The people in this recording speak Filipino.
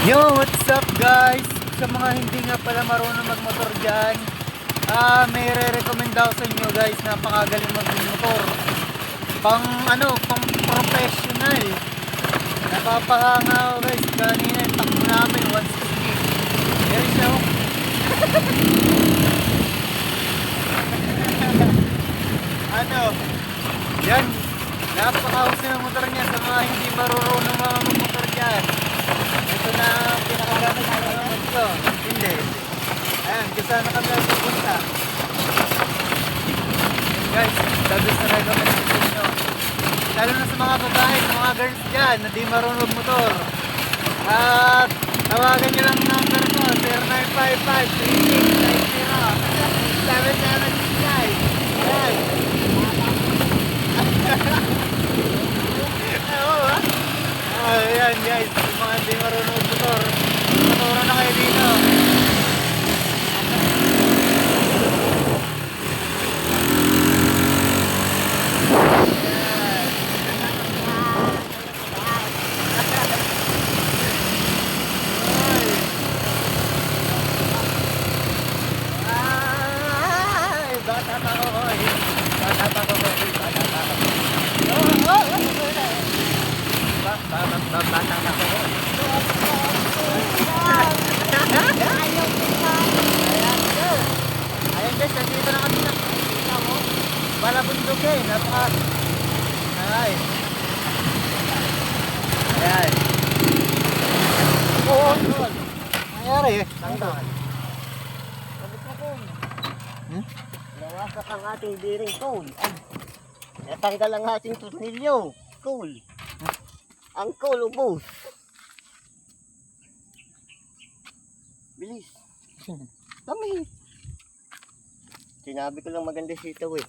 Yo, what's up guys? Sa mga hindi nga pala marunong magmotor dyan, may re-recommend ako sa inyo guys. Napakagaling magmotor. Pang professional. Napapahanga ako guys. Kanina yung takbo namin 160. There siya. Yan. Napakahusay ng motor niya sa mga hindi marunong mga magmotor dyan. Ito na ang pinakagamit na naman ko. Hindi. Ayan, kung saan na kami pupunta. Guys, dabis na recommend ko sa inyo. Lalo na sa mga babae, sa mga girls dyan na di marunong motor. At tawagan nyo lang number ko, 0955-3690-7769. Ayan. Ayan guys, yung mga hindi marunong motor, maturo na kayo dito. Ay, bata pa ko, bata pa ko, bata pa ko. Bata na ko. Ayan guys, nandito na kami na. Bala bundok eh, Ay. Ayan. Oo, nangyari eh. Tanggal. Sabi ko kung nawasak ang ating bearing tool. Natanggal ang ating tornilyo. Cool. Ang cool ubos. Bilis. Kami. Sinabi ko lang maganda sitaw eh.